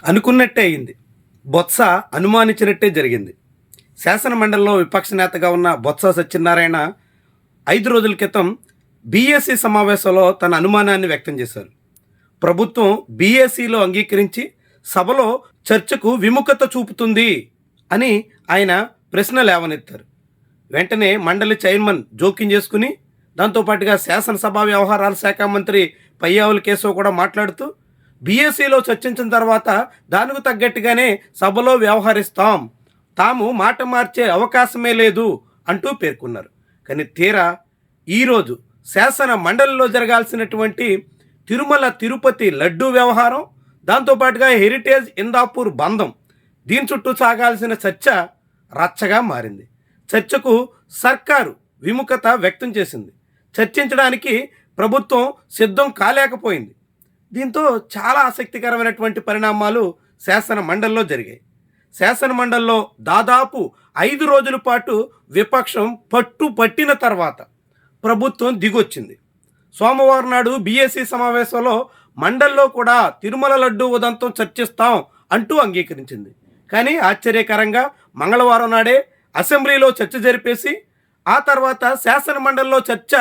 అనుకున్నట్టే అయింది. బొత్స అనుమానించినట్టే జరిగింది. శాసనమండలిలో విపక్ష నేతగా ఉన్న బొత్స సత్యనారాయణ 5 రోజుల క్రితం బీఏసీ సమావేశంలో తన అనుమానాన్ని వ్యక్తం చేశారు. ప్రభుత్వం బీఏసీలో అంగీకరించి సభలో చర్చకు విముఖత చూపుతుంది అని ఆయన ప్రశ్న లేవనెత్తారు. వెంటనే మండలి చైర్మన్ జోక్యం చేసుకుని దాంతోపాటుగా శాసనసభ వ్యవహారాల శాఖ మంత్రి పయ్యావుల కేశవ్ కూడా మాట్లాడుతూ బీఎస్సీలో చర్చించిన తర్వాత దానికి తగ్గట్టుగానే సభలో వ్యవహరిస్తాం, తాము మాట మార్చే అవకాశమే లేదు అంటూ పేర్కొన్నారు. కానీ తీరా ఈరోజు శాసన మండలిలో జరగాల్సినటువంటి తిరుమల తిరుపతి లడ్డూ వ్యవహారం, దాంతోపాటుగా హెరిటేజ్ ఇందాపూర్ బంధం, దీని చుట్టూ సాగాల్సిన చర్చ రచ్చగా మారింది. చర్చకు సర్కారు విముఖత వ్యక్తం చేసింది. చర్చించడానికి ప్రభుత్వం సిద్ధం కాలేకపోయింది. దీంతో చాలా ఆసక్తికరమైనటువంటి పరిణామాలు శాసన మండలిలో జరిగాయి. శాసన మండలిలో దాదాపు 5 రోజుల పాటు విపక్షం పట్టిన తర్వాత ప్రభుత్వం దిగొచ్చింది. సోమవారం నాడు బీఏసీ సమావేశంలో మండలిలో కూడా తిరుమల లడ్డూ ఉదంతం చర్చిస్తాం అంటూ అంగీకరించింది. కానీ ఆశ్చర్యకరంగా మంగళవారం నాడే అసెంబ్లీలో చర్చ జరిపేసి ఆ తర్వాత శాసన మండలిలో చర్చ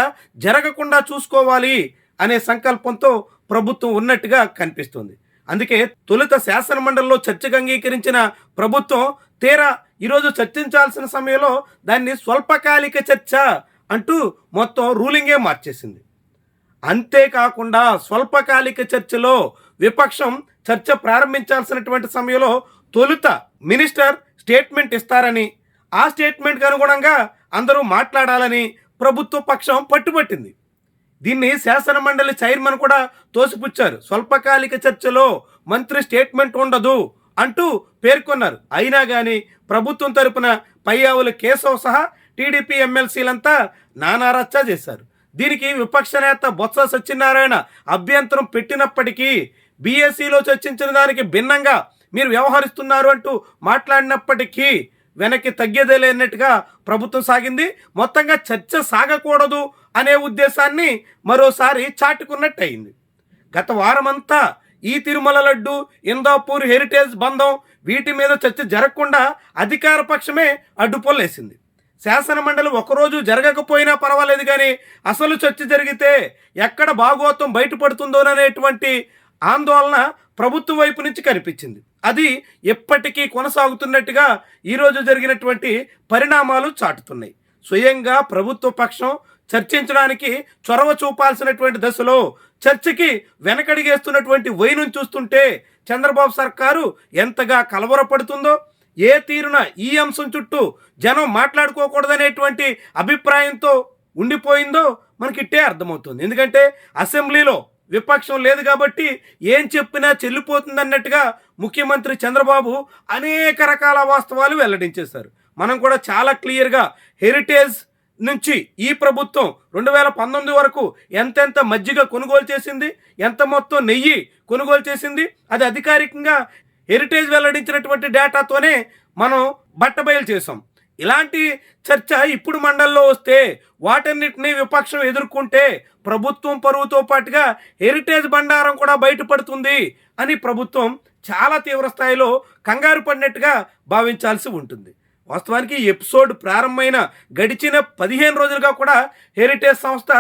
జరగకుండా చూసుకోవాలి అనే సంకల్పంతో ప్రభుత్వం ఉన్నట్టుగా కనిపిస్తుంది. అందుకే తొలుత శాసన మండలిలో చర్చకు అంగీకరించిన ప్రభుత్వం తీరా ఈరోజు చర్చించాల్సిన సమయంలో దాన్ని స్వల్పకాలిక చర్చ అంటూ మొత్తం రూలింగే మార్చేసింది. అంతేకాకుండా స్వల్పకాలిక చర్చలో విపక్షం చర్చ ప్రారంభించాల్సినటువంటి సమయంలో తొలుత మినిస్టర్ స్టేట్మెంట్ ఇస్తారని, ఆ స్టేట్మెంట్కి అనుగుణంగా అందరూ మాట్లాడాలని ప్రభుత్వ పక్షం పట్టుబట్టింది. దీన్ని శాసన మండలి చైర్మన్ కూడా తోసిపుచ్చారు. స్వల్పకాలిక చర్చలో మంత్రి స్టేట్మెంట్ ఉండదు అంటూ పేర్కొన్నారు. అయినా కానీ ప్రభుత్వం తరపున పయ్యావుల కేశవ్ సహా టీడీపీ ఎమ్మెల్సీలంతా నానారచ్చ చేశారు. దీనికి విపక్ష నేత బొత్స సత్యనారాయణ అభ్యంతరం పెట్టినప్పటికీ బీఎస్సీలో చర్చించిన దానికి భిన్నంగా మీరు వ్యవహరిస్తున్నారు అంటూ మాట్లాడినప్పటికీ వెనక్కి తగ్గేదే లేనట్టుగా ప్రభుత్వం సాగింది. మొత్తంగా చర్చ సాగకూడదు అనే ఉద్దేశాన్ని మరోసారి చాటుకున్నట్టు అయింది. గత వారమంతా ఈ తిరుమల లడ్డు, ఇందాపూర్ హెరిటేజ్ బంధం, వీటి మీద చర్చ జరగకుండా అధికార పక్షమే అడ్డుపొల్లేసింది. శాసన మండలి ఒకరోజు జరగకపోయినా పర్వాలేదు, కానీ అసలు చర్చ జరిగితే ఎక్కడ భాగోతం బయటపడుతుందోననేటువంటి ఆందోళన ప్రభుత్వం వైపు నుంచి కనిపించింది. అది ఎప్పటికీ కొనసాగుతున్నట్టుగా ఈరోజు జరిగినటువంటి పరిణామాలు చాటుతున్నాయి. స్వయంగా ప్రభుత్వ పక్షం చర్చించడానికి చొరవ చూపాల్సినటువంటి దశలో చర్చకి వెనకడిగేస్తున్నటువంటి వైనం చూస్తుంటే చంద్రబాబు సర్కారు ఎంతగా కలవరపడుతుందో, ఏ తీరున ఈ అంశం చుట్టూ జనం మాట్లాడుకోకూడదనేటువంటి అభిప్రాయంతో ఉండిపోయిందో మనకిట్టే అర్థమవుతుంది. ఎందుకంటే అసెంబ్లీలో విపక్షం లేదు కాబట్టి ఏం చెప్పినా చెల్లిపోతుంది అన్నట్టుగా ముఖ్యమంత్రి చంద్రబాబు అనేక రకాల వాస్తవాలు వెల్లడించేశారు. మనం కూడా చాలా క్లియర్గా హెరిటేజ్ నుంచి ఈ ప్రభుత్వం 2019 వరకు ఎంతెంత మజ్జిగ కొనుగోలు చేసింది, ఎంత మొత్తం నెయ్యి కొనుగోలు చేసింది, అది అధికారికంగా హెరిటేజ్ వెల్లడించినటువంటి డేటాతోనే మనం బట్టబయలు చేసాం. ఇలాంటి చర్చ ఇప్పుడు మండలిలో వస్తే వాటన్నిటినీ విపక్షం ఎదుర్కొంటే ప్రభుత్వం పరువుతో పాటుగా హెరిటేజ్ బండారం కూడా బయటపడుతుంది అని ప్రభుత్వం చాలా తీవ్ర స్థాయిలో కంగారు పడినట్టుగా భావించాల్సి ఉంటుంది. వాస్తవానికి ఈ ఎపిసోడ్ ప్రారంభమైన గడిచిన 15 రోజులుగా కూడా హెరిటేజ్ సంస్థ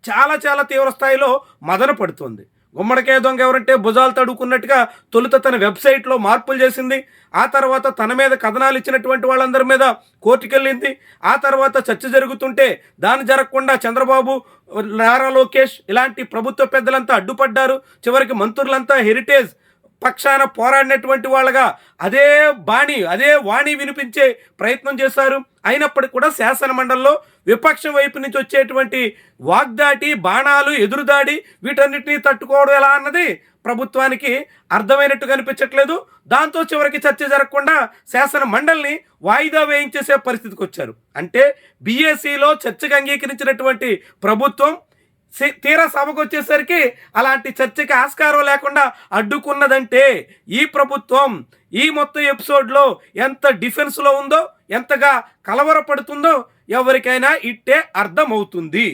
చాలా తీవ్ర స్థాయిలో మదన పడుతుంది. గుమ్మడికాయ దొంగ ఎవరంటే భుజాలు తడుకున్నట్టుగా తొలుత తన వెబ్సైట్లో మార్పులు చేసింది. ఆ తర్వాత తన మీద కథనాలు ఇచ్చినటువంటి వాళ్ళందరి మీద కోర్టుకెళ్ళింది. ఆ తర్వాత చర్చ జరుగుతుంటే దాన్ని జరగకుండా చంద్రబాబు, నారా లోకేష్ ఇలాంటి ప్రభుత్వ పెద్దలంతా అడ్డుపడ్డారు. చివరికి మంత్రులంతా హెరిటేజ్ పక్షాన పోరాడినటువంటి వాళ్ళగా అదే వాణి వినిపించే ప్రయత్నం చేశారు. అయినప్పటికీ కూడా శాసన మండలిలో విపక్షం వైపు నుంచి వచ్చేటువంటి వాగ్దాటి, బాణాలు, ఎదురుదాడి, వీటన్నిటినీ తట్టుకోవడం ఎలా అన్నది ప్రభుత్వానికి అర్థమైనట్టు కనిపించట్లేదు. దాంతో చివరికి చర్చ జరగకుండా శాసన మండలిని వాయిదా వేయించేసే పరిస్థితికి వచ్చారు. అంటే బీఏసీలో చర్చకు అంగీకరించినటువంటి ప్రభుత్వం తీరా సభకు వచ్చేసరికి అలాంటి చర్చకి ఆస్కారం లేకుండా అడ్డుకున్నదంటే ఈ ప్రభుత్వం ఈ మొత్తం ఎపిసోడ్లో ఎంత డిఫెన్స్లో ఉందో, ఎంతగా కలవరపడుతుందో ఎవరికైనా ఇట్టే అర్థమవుతుంది.